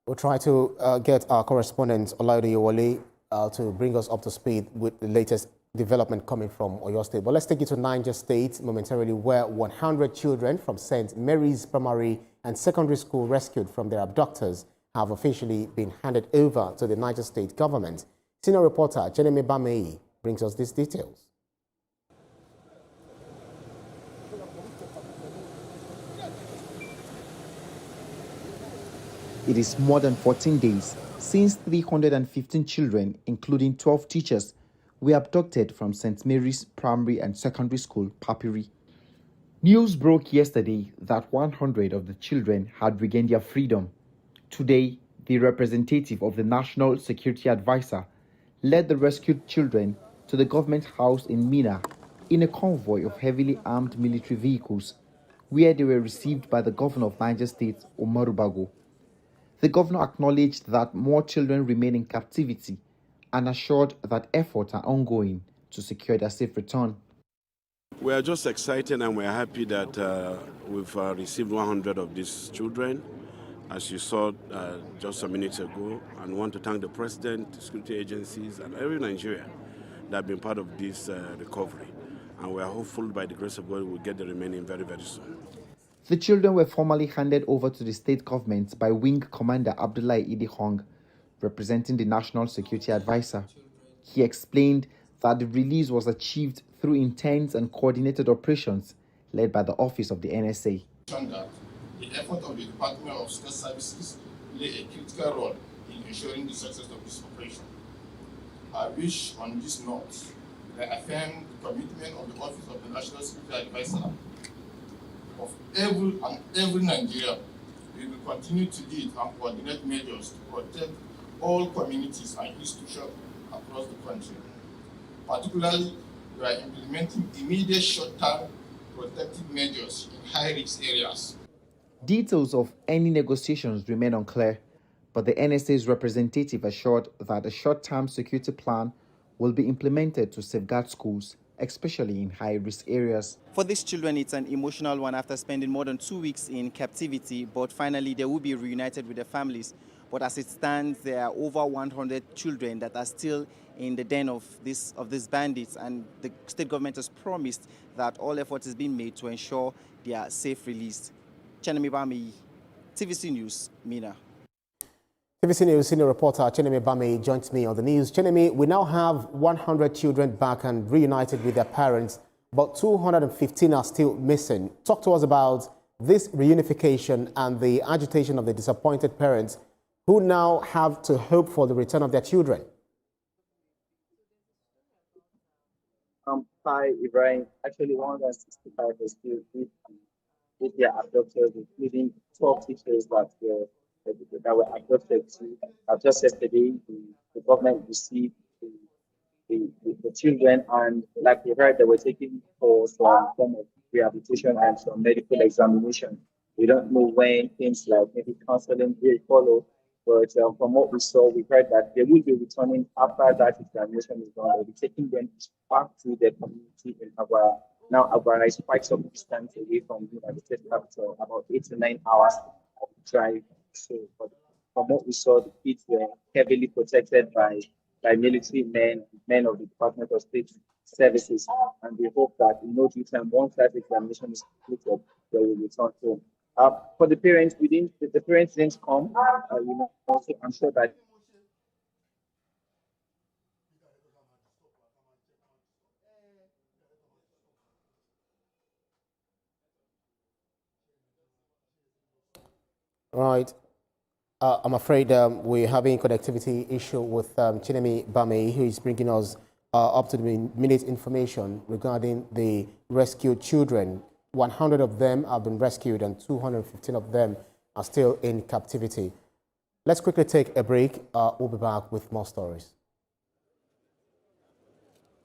We'll try to get our correspondent Olaide Yewole to bring us up to speed with the latest development coming from Oyo State. But let's take you to Niger State momentarily, where 100 children from St Mary's Primary and Secondary School rescued from their abductors have officially been handed over to the Niger State government. Senior reporter Cheneme Bamei brings us these details. It is more than 14 days since 315 children, including 12 teachers, were abducted from St Mary's Primary and Secondary School, Papiri. News broke yesterday that 100 of the children had regained their freedom. Today, the representative of the National Security Advisor led the rescued children to the government house in Mina in a convoy of heavily armed military vehicles, where they were received by the governor of Niger State, Nuhu Ribadu. The governor acknowledged that more children remain in captivity and assured that efforts are ongoing to secure their safe return. We are just excited and we are happy that we've received 100 of these children, as you saw just a minute ago, and want to thank the president, the security agencies, and every Nigerian that have been part of this recovery. And we are hopeful by the grace of God we'll get the remaining very, very soon. The children were formally handed over to the state government by Wing Commander Abdullahi Idi Hong, representing the National Security Advisor. He explained that the release was achieved through intense and coordinated operations led by the Office of the NSA. The effort of the Department of State Services play a critical role in ensuring the success of this operation. I wish on this note to affirm the commitment of the Office of the National Security Advisor of every Nigerian. We will continue to lead and coordinate measures to protect all communities and institutions across the country. Particularly, we are implementing immediate short-term protective measures in high-risk areas. Details of any negotiations remain unclear, but the NSA's representative assured that a short-term security plan will be implemented to safeguard schools, especially in high-risk areas. For these children, it's an emotional one after spending more than 2 weeks in captivity, but finally they will be reunited with their families. But as it stands, there are over 100 children that are still in the den of these bandits, and the state government has promised that all efforts is being made to ensure their safe release. Cheneme Bamei, TVC News, Mina. TVC News senior reporter Cheneme Bamei joins me on the news. Cheneme, we now have 100 children back and reunited with their parents, but 215 are still missing. Talk to us about this reunification and the agitation of the disappointed parents who now have to hope for the return of their children. Hi, Ibrahim. Actually, 165 are still with their abductors, including 12 teachers that were abducted. Just yesterday, the government received the children, and like we heard, they were taken for some form of rehabilitation and some medical examination. We don't know when things like maybe counseling will follow, but from what we saw, we heard that they will be returning after that examination is done. They'll be taking them back to their community in Agwara. Now, Agwara is quite some distance away from the state capital, about 8 to 9 hours of drive. So, but from what we saw, the kids were heavily protected by military men of the Department of State Services, and we hope that in no due time, once that examination is completed, they will return home. For the parents, the parents didn't come. So I'm sure that. Right. I'm afraid we're having a connectivity issue with Cheneme Bamei, who is bringing us up to the minute information regarding the rescued children. 100 of them have been rescued and 215 of them are still in captivity. Let's quickly take a break. We'll be back with more stories.